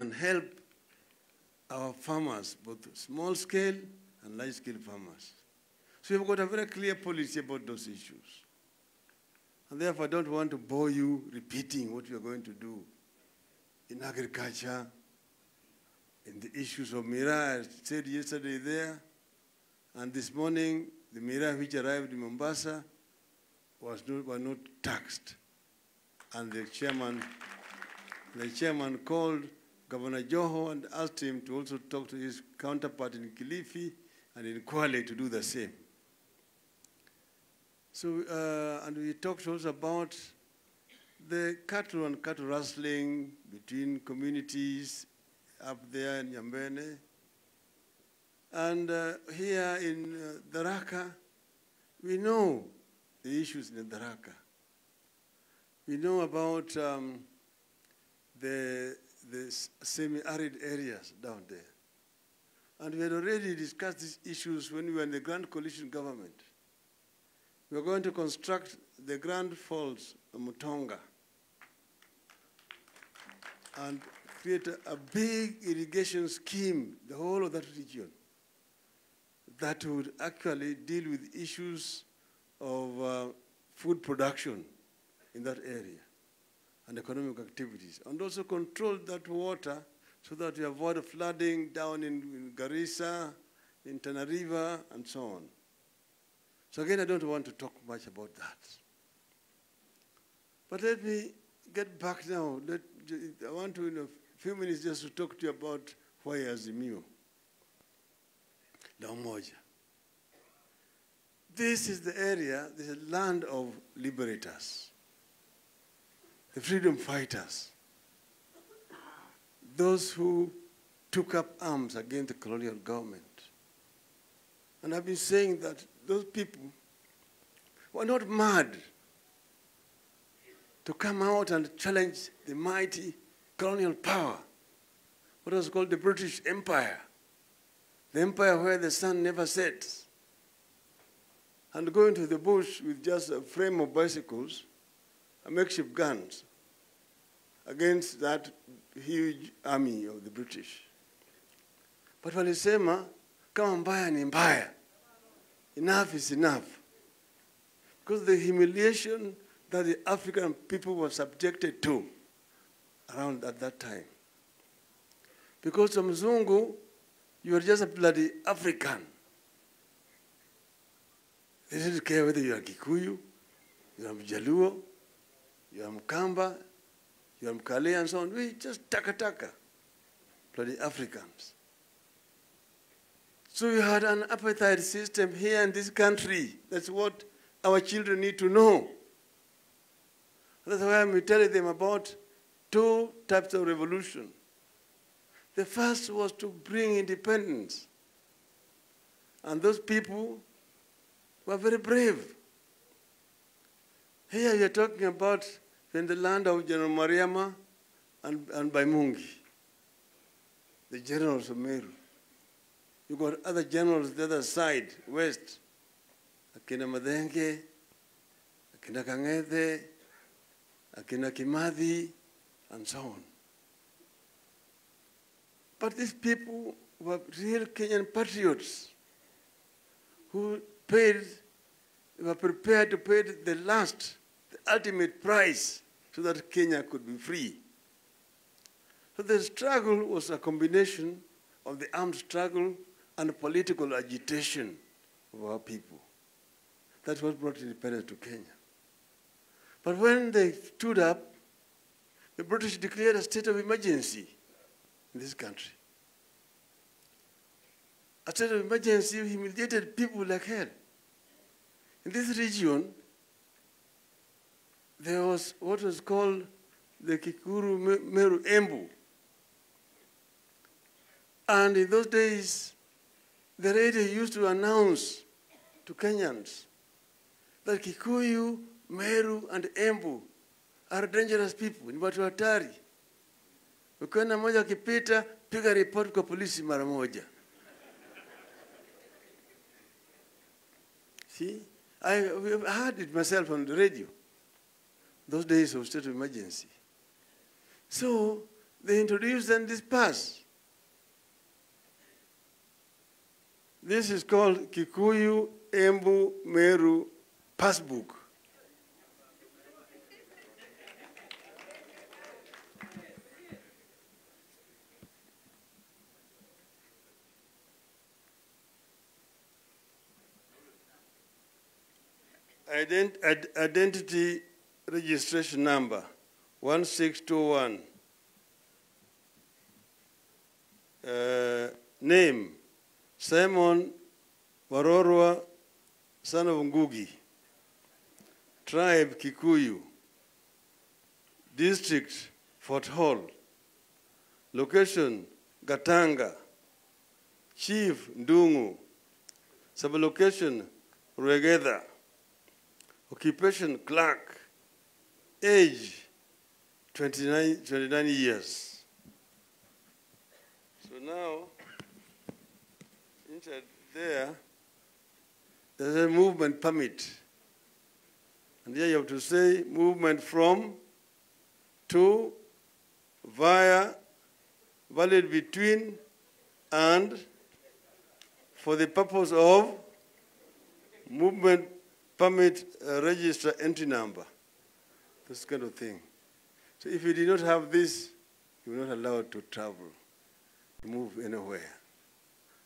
and help our farmers, both small-scale and large-scale farmers. So we've got a very clear policy about those issues. And therefore, I don't want to bore you repeating what we are going to do in agriculture, in the issues of Mira. I said yesterday there, and this morning, the Mira which arrived in Mombasa were not taxed. And the chairman called Governor Joho and asked him to also talk to his counterpart in Kilifi and in Kwale to do the same. So, and we talked also about the cattle and cattle rustling between communities up there in Nyambene. And here in Tharaka, we know the issues in Tharaka. We know about the semi-arid areas down there. And we had already discussed these issues when we were in the Grand Coalition government. We are going to construct the Grand Falls of Mutonga and create a big irrigation scheme, the whole of that region, that would actually deal with issues of food production in that area and economic activities, and also control that water so that we avoid flooding down in Garissa, in Tana River, and so on. So again, I don't want to talk much about that. But let me get back now. I want to, in a few minutes, just to talk to you about why Azimio, La Umoja. This is the area, this is a land of liberators, the freedom fighters, those who took up arms against the colonial government. And I've been saying that those people were not mad to come out and challenge the mighty colonial power, what was called the British Empire, the empire where the sun never sets, and go into the bush with just a frame of bicycles, a makeshift guns, against that huge army of the British. But walisema, kama mbaya ni mbaya, enough is enough. Because the humiliation that the African people were subjected to around at that time. Because to Mzungu, you are just a bloody African. They didn't care whether you are Kikuyu, you are Mjaluo, you are Mkamba, you are Mkale, and so on. We just taka, bloody Africans. So you had an apartheid system here in this country. That's what our children need to know. That's why I'm telling them about two types of revolution. The first was to bring independence. And those people were very brave. Here you're talking about in the land of General Mariama and Baimungi, the generals of Meru. You got other generals the other side, west, Akina Madenge, Akina Kangete, Akina Kimathi, and so on. But these people were real Kenyan patriots who were prepared to pay the last, the ultimate price so that Kenya could be free. So the struggle was a combination of the armed struggle and political agitation of our people. That's what brought independence to Kenya. But when they stood up, the British declared a state of emergency in this country. A state of emergency humiliated people like hell. In this region, there was what was called the Kikuru Meru Embu. And in those days, the radio used to announce to Kenyans that Kikuyu, Meru, and Embu are dangerous people, ni watu hatari. Ukiona mmoja akipita, piga report kwa polisi mara moja. See, I heard it myself on the radio, those days of state of emergency. So They introduced and dispersed. This is called Kikuyu Embu Meru Passbook. Identity registration number 1621. Name Simon Warorwa, son of Ngugi. Tribe Kikuyu. District Fort Hall. Location Gatanga. Chief Ndungu. Sublocation Ruegeda. Occupation clerk. Age 29 years. So now, inside there's a movement permit. And here you have to say movement from, to, via, valid between, and for the purpose of movement permit register entry number. This kind of thing. So if you did not have this, you were not allowed to travel, to move anywhere.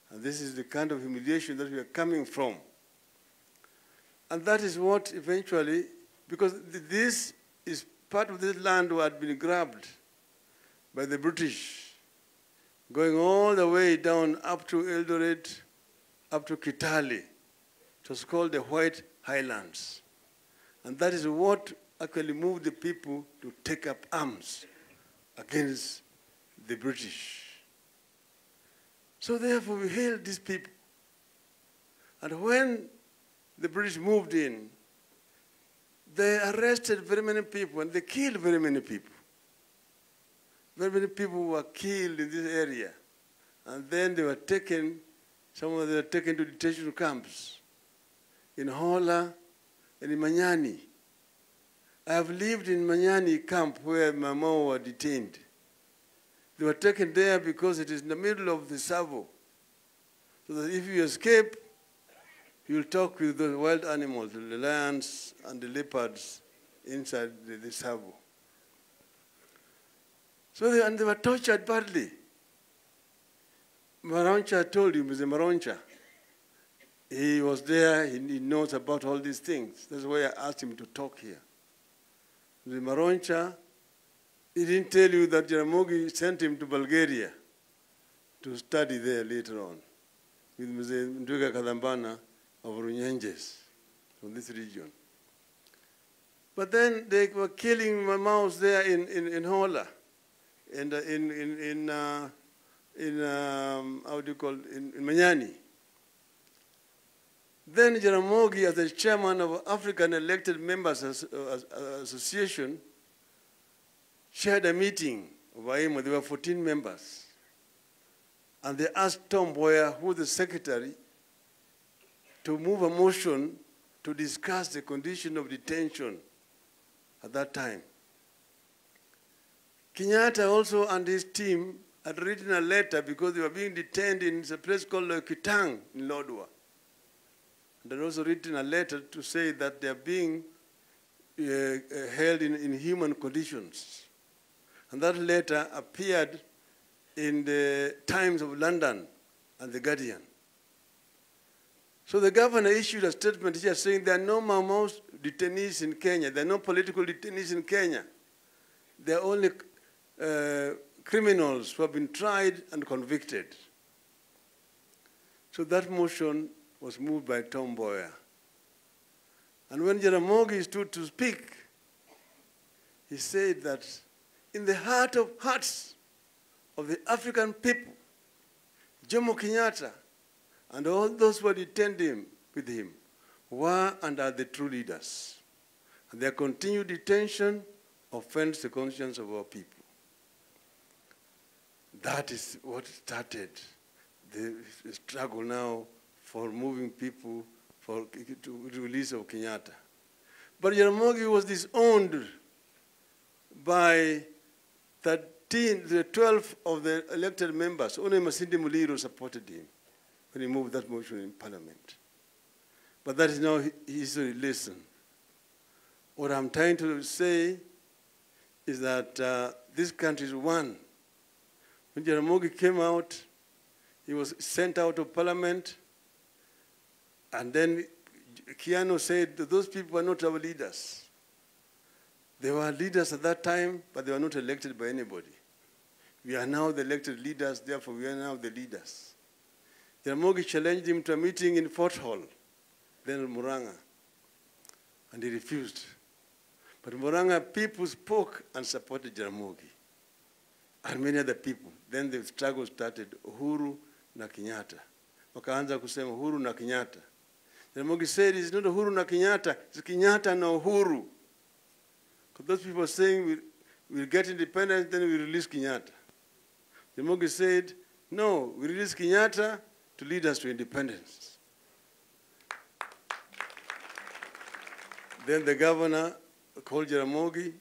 And this is the kind of humiliation that we are coming from. And that is what eventually, because this is part of this land who had been grabbed by the British, going all the way down up to Eldoret, up to Kitale. It was called the White Highlands. And that is what actually moved the people to take up arms against the British. So therefore we hailed these people. And when the British moved in, they arrested very many people and they killed very many people. Very many people were killed in this area. And then they were taken, some of them were taken to detention camps in Hola and in Manyani. I have lived in Manyani camp where my mom were detained. They were taken there because it is in the middle of the Savo. So that if you escape, you'll talk with the wild animals, the lions and the leopards inside the Savo. So they were tortured badly. Maroncha told him, Mr. Maroncha, he was there, he knows about all these things. That's why I asked him to talk here. The Maroncha, he didn't tell you that Jaramogi sent him to Bulgaria to study there later on with Mr. Nduga Kadambana of Runyenjes from this region. But then they were killing my mouse there in Hola, and how do you call it, in Manyani. Then Jaramogi, as the chairman of African Elected Members Association, shared a meeting over him. There were 14 members. And they asked Tom Mboya, who was the secretary, to move a motion to discuss the condition of detention at that time. Kenyatta also and his team had written a letter because they were being detained in a place called Kitang in Lodwar. They had also written a letter to say that they are being held in inhuman conditions. And that letter appeared in the Times of London and The Guardian. So the governor issued a statement here saying there are no Mau Maus detainees in Kenya. There are no political detainees in Kenya. There are only criminals who have been tried and convicted. So that motion was moved by Tom Mboya. And when Jaramogi stood to speak, he said that in the heart of hearts of the African people, Jomo Kenyatta and all those who were detained with him were and are the true leaders. And their continued detention offends the conscience of our people. That is what started the struggle now for moving people to release of Kenyatta. But Jaramogi was disowned by that the 12 of the elected members, only Masindi Muliro supported him when he moved that motion in Parliament. But that is now history lesson. What I'm trying to say is that this country is one. When Jaramogi came out, he was sent out of Parliament, and then Kiano said that those people are not our leaders. They were leaders at that time, but they were not elected by anybody. We are now the elected leaders, therefore we are now the leaders. Jaramogi challenged him to a meeting in Fort Hall, then Muranga, and he refused. But Muranga people spoke and supported Jaramogi, and many other people. Then the struggle started, Uhuru na Kenyatta. Wakaanza kusema Uhuru na Kenyatta. Jaramogi said it's not Uhuru na Kenyatta, it's Kenyatta na Uhuru. Because those people are saying we'll get independence, then we release Kenyatta. Jaramogi said, no, we release Kenyatta to lead us to independence. Then the governor called Jaramogi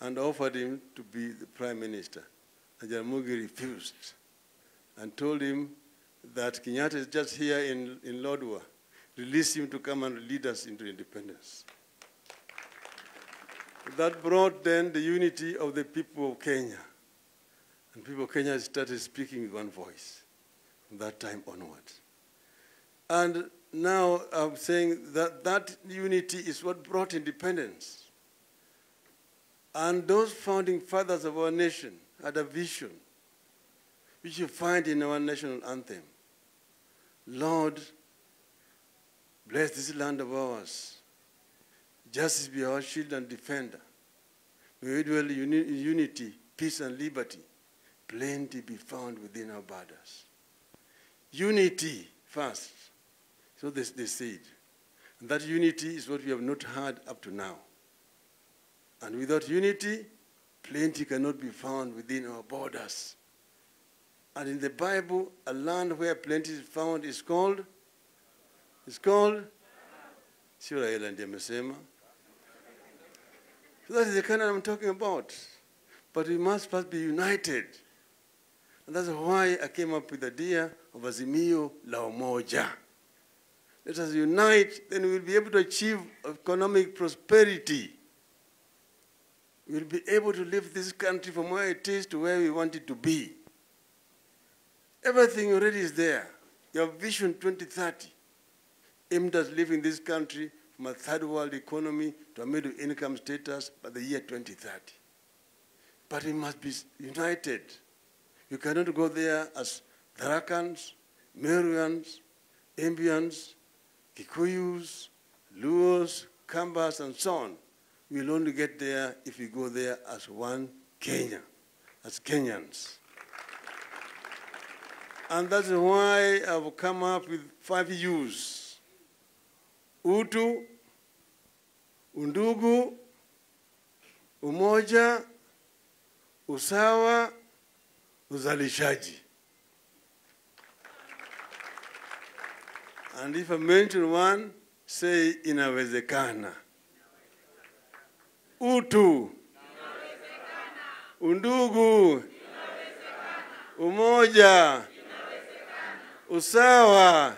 and offered him to be the prime minister. And Jaramogi refused and told him that Kenyatta is just here in Lodwar. Release him to come and lead us into independence. That brought then the unity of the people of Kenya. And people of Kenya started speaking with one voice from that time onwards. And now I'm saying that that unity is what brought independence. And those founding fathers of our nation had a vision, which you find in our national anthem. Lord, bless this land of ours. Justice be our shield and defender. May we dwell in unity, peace, and liberty. Plenty be found within our borders. Unity first. So they said. And that unity is what we have not had up to now. And without unity, plenty cannot be found within our borders. And in the Bible, a land where plenty is found is called? Sio Raila ndiye amesema. So that is the kind I'm talking about. But we must first be united. And that's why I came up with the idea of Azimio la Umoja. Let us unite, then we'll be able to achieve economic prosperity. We'll be able to lift this country from where it is to where we want it to be. Everything already is there. Your Vision 2030 aimed at living this country from a third world economy to a middle income status by the year 2030. But we must be united. You cannot go there as Tharakans, Meruans, Ambians, Kikuyus, Luos, Kambas, and so on. We'll only get there if we go there as one Kenya, as Kenyans. And that's why I've come up with 5 U's. Utu, undugu, umoja, usawa, uzalishaji. And if I mention one, say inawezekana. Utu, undugu, umoja, usawa,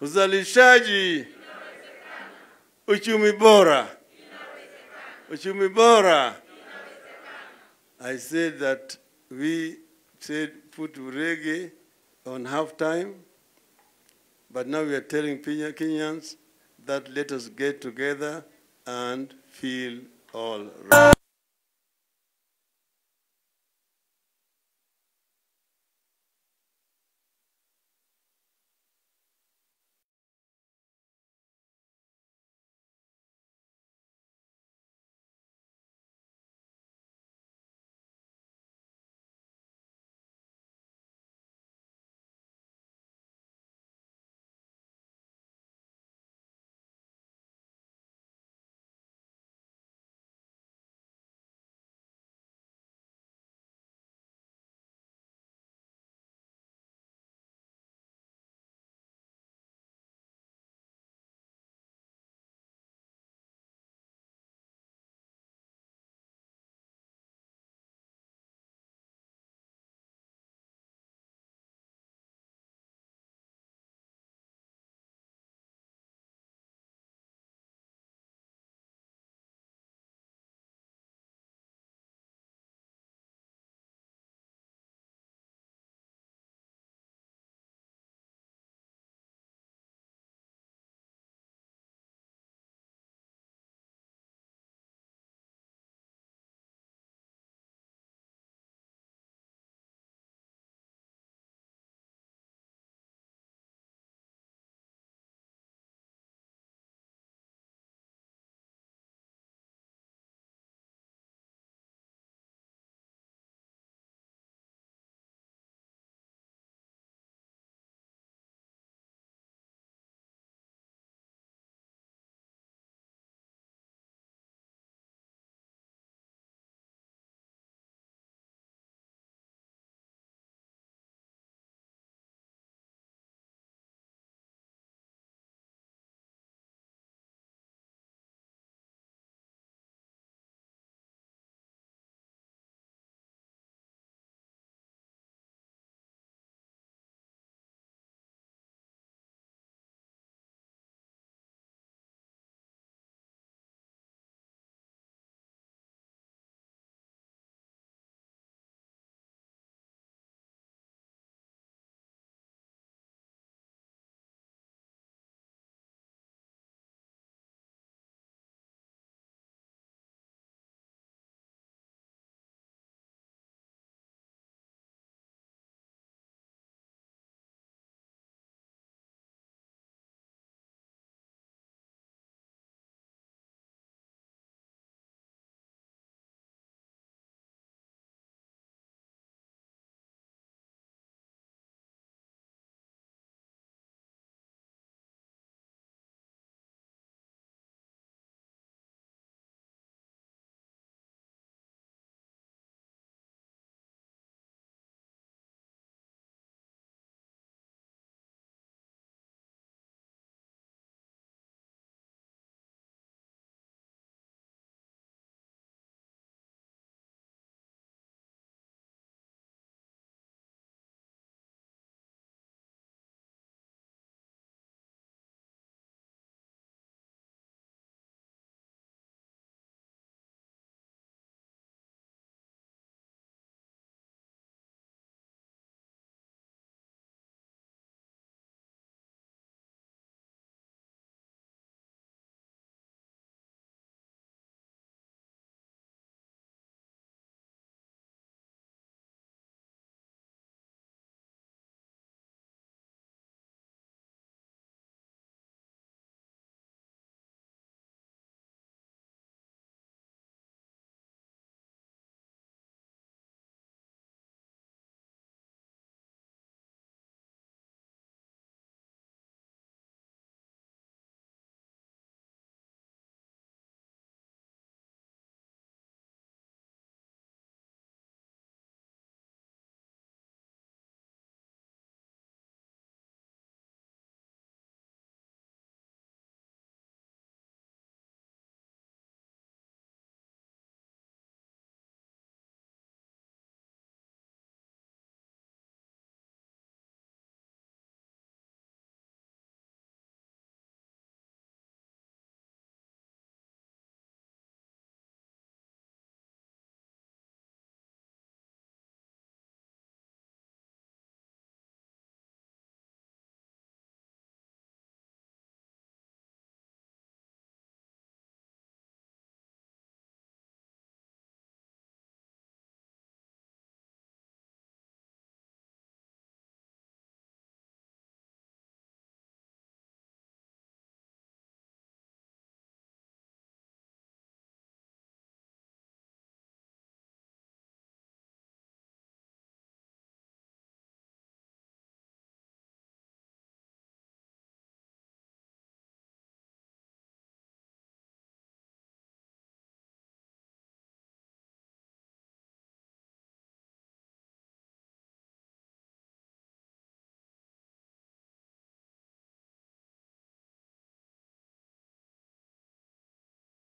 uzalishaji, uchumi bora. Uchumi bora. I said that we said put reggae on halftime, but now we are telling Kenyans that let us get together and feel all right.